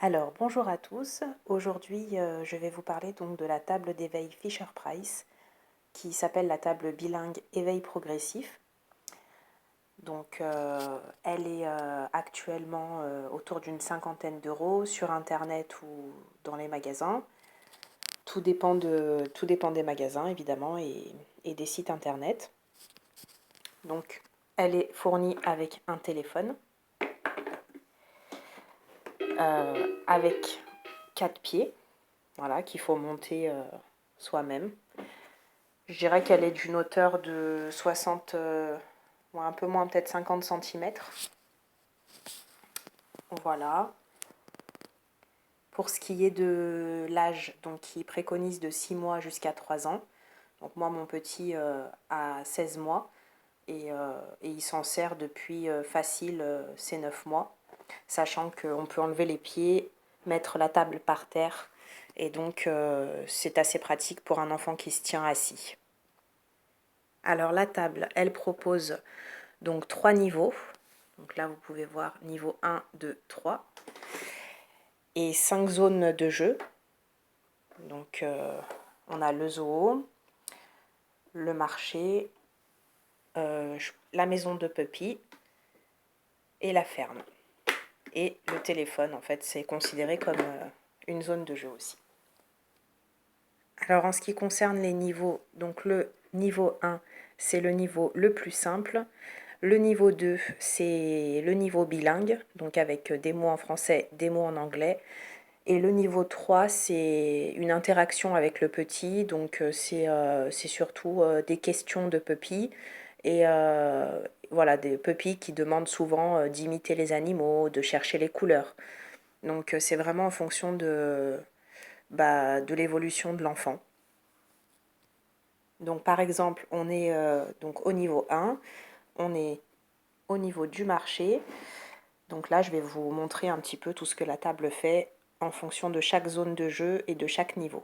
Alors, bonjour à tous. Aujourd'hui, je vais vous parler donc de la table d'éveil Fisher-Price qui s'appelle la table bilingue éveil progressif. Donc, elle est actuellement autour d'une cinquantaine d'euros sur Internet ou dans les magasins. Tout dépend des magasins, évidemment, et des sites Internet. Donc, elle est fournie avec un téléphone, avec 4 pieds, voilà, qu'il faut monter soi-même. Je dirais qu'elle est d'une hauteur de 60, un peu moins, peut-être 50 cm. Voilà. Pour ce qui est de l'âge, donc il préconise de 6 mois jusqu'à 3 ans. Donc moi, mon petit a 16 mois et il s'en sert depuis facile ses 9 mois, sachant qu'on peut enlever les pieds, mettre la table par terre et donc c'est assez pratique pour un enfant qui se tient assis. Alors la table, elle propose donc 3 niveaux. Donc là, vous pouvez voir niveau 1, 2, 3. Et 5 zones de jeu. Donc on a le zoo, le marché, la maison de Puppy et la ferme. Et le téléphone, en fait, c'est considéré comme une zone de jeu aussi. Alors en ce qui concerne les niveaux, donc le niveau 1, c'est le niveau le plus simple. Le niveau 2, c'est le niveau bilingue, donc avec des mots en français, des mots en anglais. Et le niveau 3, c'est une interaction avec le petit, donc c'est surtout des questions de Puppy. Et voilà, des Puppy qui demandent souvent d'imiter les animaux, de chercher les couleurs. Donc c'est vraiment en fonction de l'évolution de l'enfant. Donc par exemple, on est donc au niveau 1, on est au niveau du marché. Donc là, je vais vous montrer un petit peu tout ce que la table fait en fonction de chaque zone de jeu et de chaque niveau.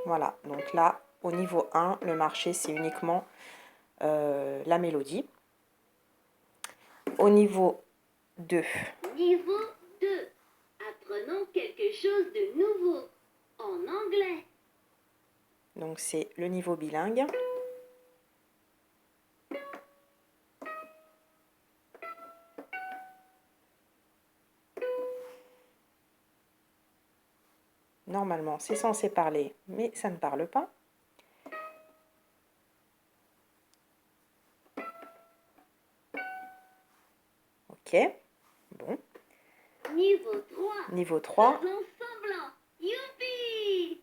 Voilà, donc là, au niveau 1, le marché, c'est uniquement la mélodie. Au niveau 2. Niveau 2. Apprenons quelque chose de nouveau en anglais. Donc c'est le niveau bilingue. Normalement, c'est censé parler, mais ça ne parle pas. Ok, bon. Niveau 3. Niveau 3. Faisons semblant. Youpi!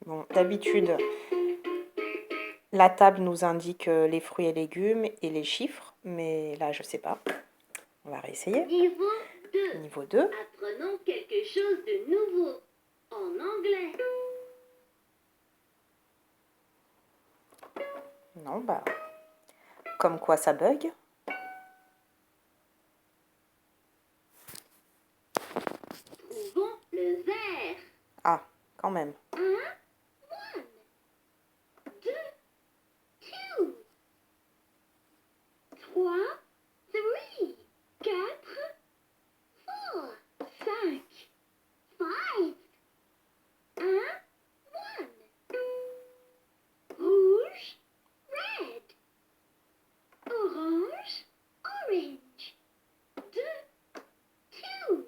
Bon, d'habitude, la table nous indique les fruits et légumes et les chiffres, mais là, je sais pas. On va réessayer. Niveau 2. Niveau 2. Apprenons quelque chose de nouveau en anglais. Non, bah, comme quoi ça bug. Trouvons le vert. Ah, quand même. 1, 1. 2, 2. 3, 3. 4, 4. 5, 5. 1, 1. Rouge, red. Orange, orange. 2, 2.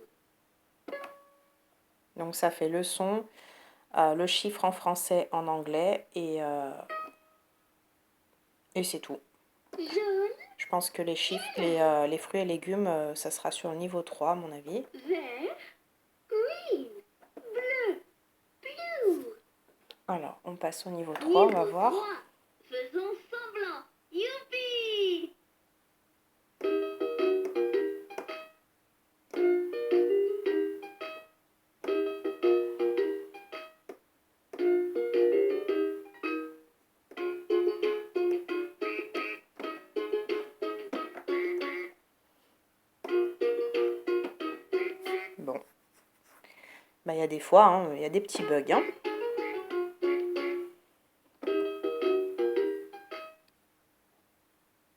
Donc ça fait le son, le chiffre en français, en anglais et c'est tout. Jaune, Je pense que les chiffres, les fruits et légumes, ça sera sur le niveau 3 à mon avis. Vert, green, bleu, blue. Alors, on passe au niveau 3, on va Niveau voir. 3. Faisons semblant. Youpi! Bon. Bah, il y a des fois, hein, il y a des petits bugs. Hein.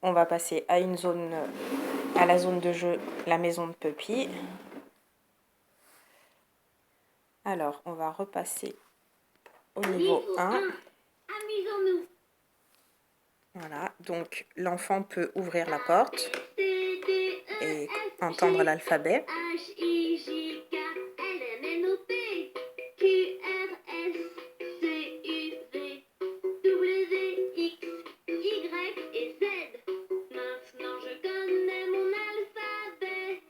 On va passer à une zone, à la zone de jeu, la maison de Puppy. Alors, on va repasser au niveau 1. Amusons-nous. Voilà, donc l'enfant peut ouvrir la porte et entendre l'alphabet. H-I-J-K-L-M-N-O-P Q-R-S-T-U-V-W-X-Y et Z. Maintenant je connais mon alphabet.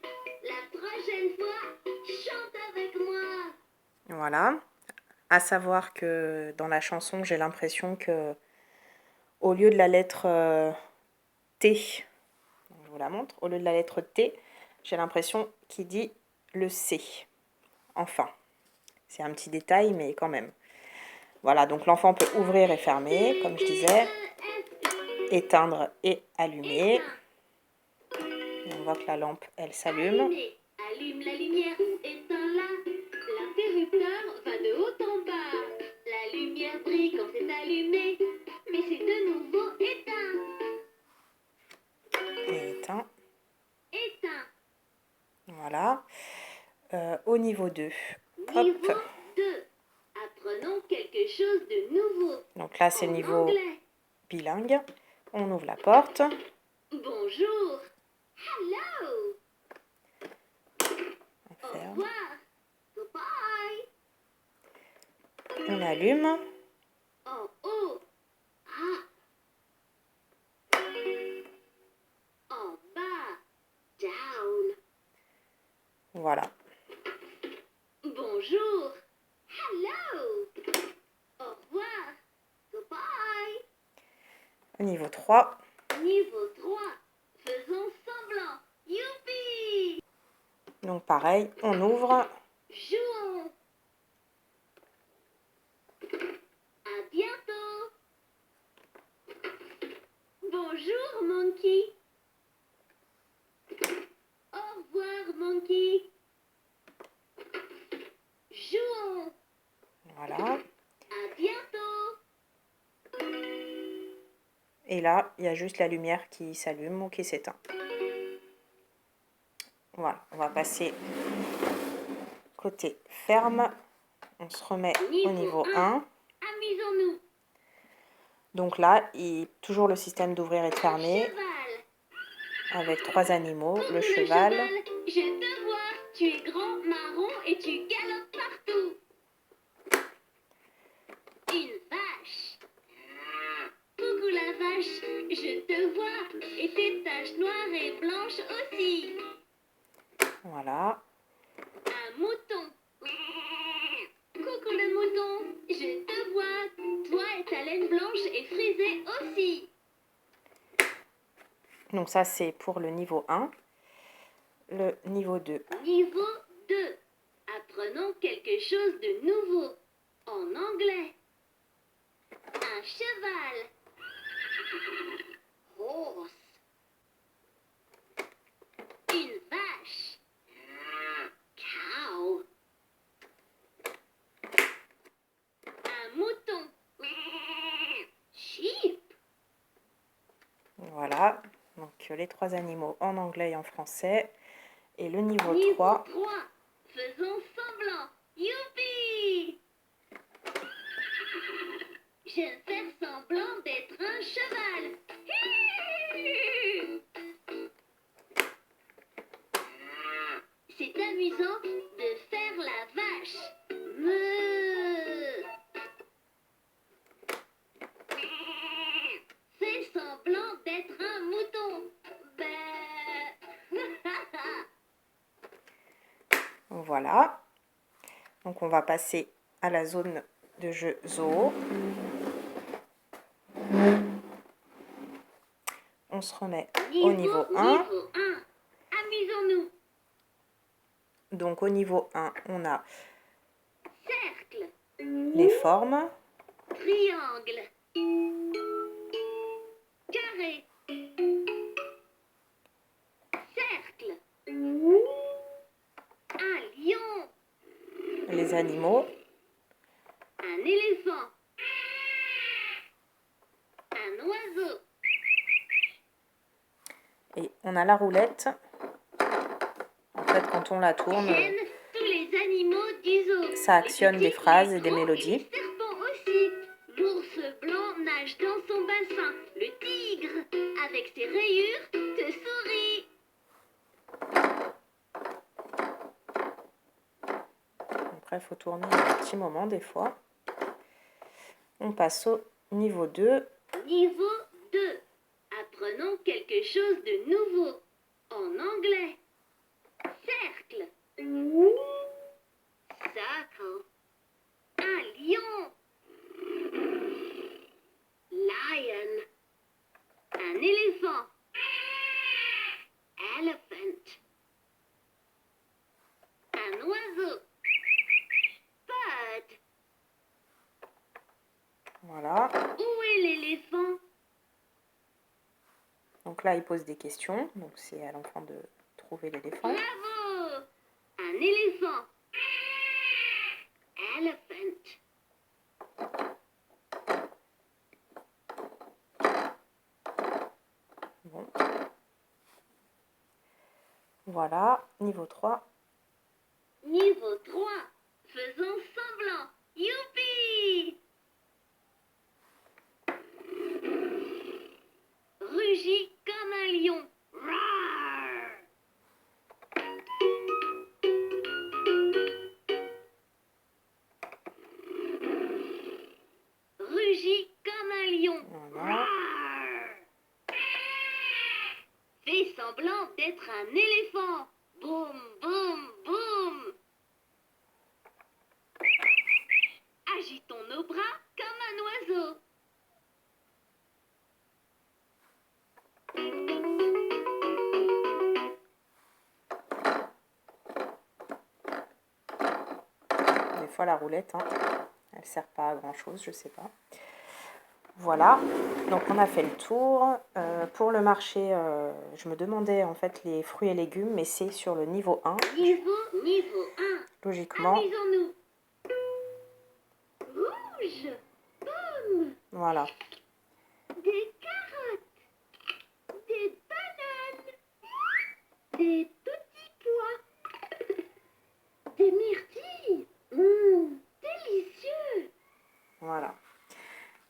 La prochaine fois, chante avec moi. Voilà. À savoir que dans la chanson, j'ai l'impression que au lieu de la lettre T, je vous la montre, au lieu de la lettre T, j'ai l'impression qu'il dit le C. Enfin, c'est un petit détail, mais quand même. Voilà, donc l'enfant peut ouvrir et fermer, comme je disais, éteindre et allumer. Et on voit que la lampe, elle s'allume. Allume la lumière, éteins-la. L'interrupteur va de haut en bas. La lumière brille quand c'est allumé, mais c'est de nouveau éteint. Et éteint. Éteint. Voilà. Au niveau 2. Niveau 2. Apprenons quelque chose de nouveau. Donc là, c'est le niveau anglais. bilingue. On ouvre la porte. Bonjour. Hello. On Au ferme. revoir. Goodbye. On allume. En haut. Ah. En bas. Down. Voilà. Bonjour. Hello. Au revoir. Goodbye. Au niveau 3. Niveau 3. Faisons semblant. Youpi. Donc pareil, on ouvre. Jouons. À bientôt. Bonjour, Monkey. Au revoir, Monkey. Jouons. Voilà. À bientôt. Et là, il y a juste la lumière qui s'allume ou qui s'éteint. Voilà, on va passer côté ferme. On se remet au niveau 1. Amusons-nous. Donc là, toujours le système d'ouvrir et de fermer Cheval. avec 3 animaux. Le Le cheval, je te vois. Tu es grand, marron et tu galopes partout. Une vache. Coucou la vache, je te vois. Et tes taches noires et blanches aussi. voilà. Un mouton. Coucou le mouton, je te vois. Toi et ta laine blanche et frisée aussi. Donc ça, c'est pour le niveau 1. Le niveau 2. Niveau 2. Apprenons quelque chose de nouveau. En anglais. Un cheval. Horse. Une vache. Cow. Un mouton. Sheep. Voilà. Donc les 3 animaux en anglais et en français. Et le niveau Niveau 3. 3. Faisons semblant. Youpi! Je vais faire semblant d'être un cheval. C'est amusant de faire la vache. Meuh. Fais semblant d'être un mouton. Voilà. Donc on va passer à la zone de jeu zoo. On se remet au niveau 1. Niveau 1. Amusons-nous. Donc au niveau 1, on a Cercle. les formes. Triangle. Carré. Cercle. Un lion. Les animaux. Un éléphant. Un oiseau. Et on a la roulette. En fait, quand on la tourne, Tiennent tous les animaux du zoo. ça actionne Les des petits, phrases les et des grands mélodies. Et les serpents aussi. L'ours blanc nage dans son bassin. Le tigre, avec ses rayures, te sourit. Après, il faut tourner un petit moment des fois. On passe au niveau 2. Niveau 2. Apprenons quelque chose de nouveau. En anglais. Cercle. Circle. Un lion. Lion. Un éléphant. Elephant. Un oiseau. Bird. Voilà. Où est l'éléphant? Donc là, il pose des questions. Donc c'est à l'enfant de trouver l'éléphant. Bravo! Un éléphant. Elephant. Bon. Voilà, niveau 3. Niveau 3. Faisons semblant. Youpi! Rugit comme un lion. Roar! Rugit comme un lion. Voilà. Roar! Fais semblant d'être un éléphant. Boum, boum, boum. Agitons nos bras comme un oiseau. Des fois, la roulette, hein, elle sert pas à grand chose, je sais pas. Voilà, donc on a fait le tour. Pour le marché, je me demandais en fait les fruits et légumes, mais c'est sur le niveau 1. Niveau 1. Logiquement, Amusons-nous. Rouge. Pomme. voilà. Des carottes. Des bananes. Des petits pois. Des myrtilles. Délicieux. Voilà.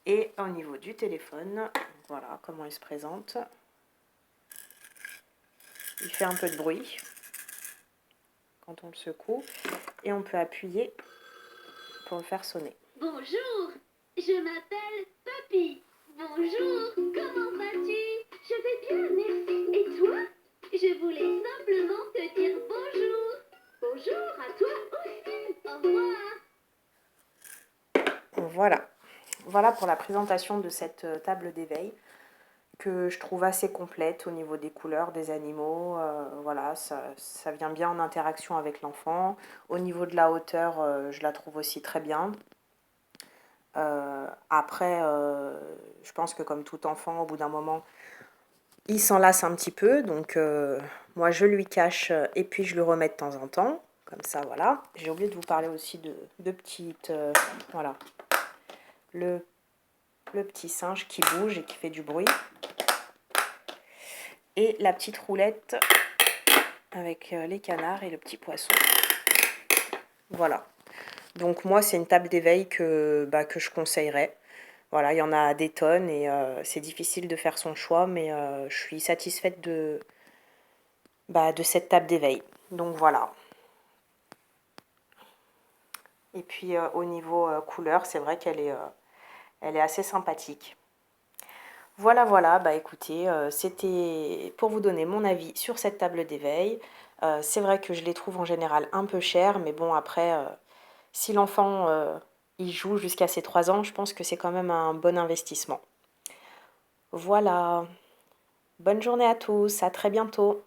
Et au niveau du téléphone, voilà comment il se présente. Il fait un peu de bruit quand on le secoue. Et on peut appuyer pour le faire sonner. Bonjour, je m'appelle Papy. Bonjour, comment vas-tu? Je vais bien, merci. Et toi? Je voulais simplement te dire bonjour. Bonjour à toi aussi. Au revoir. Voilà. Voilà pour la présentation de cette table d'éveil que je trouve assez complète au niveau des couleurs, des animaux. Voilà, ça vient bien en interaction avec l'enfant. Au niveau de la hauteur, je la trouve aussi très bien. Après, je pense que comme tout enfant, au bout d'un moment, il s'en lasse un petit peu. Donc, moi, je lui cache et puis je le remets de temps en temps. Comme ça, voilà. J'ai oublié de vous parler aussi de petites... voilà. Le petit singe qui bouge et qui fait du bruit. Et la petite roulette avec les canards et le petit poisson. Voilà. Donc moi, c'est une table d'éveil que je conseillerais. Voilà, il y en a des tonnes et c'est difficile de faire son choix, mais je suis satisfaite de cette table d'éveil. Donc voilà. Et puis au niveau couleur, c'est vrai qu'elle est assez sympathique. Voilà, voilà, bah écoutez, c'était pour vous donner mon avis sur cette table d'éveil. C'est vrai que je les trouve en général un peu chères, mais bon après, si l'enfant, y joue jusqu'à ses 3 ans, je pense que c'est quand même un bon investissement. Voilà, bonne journée à tous, à très bientôt.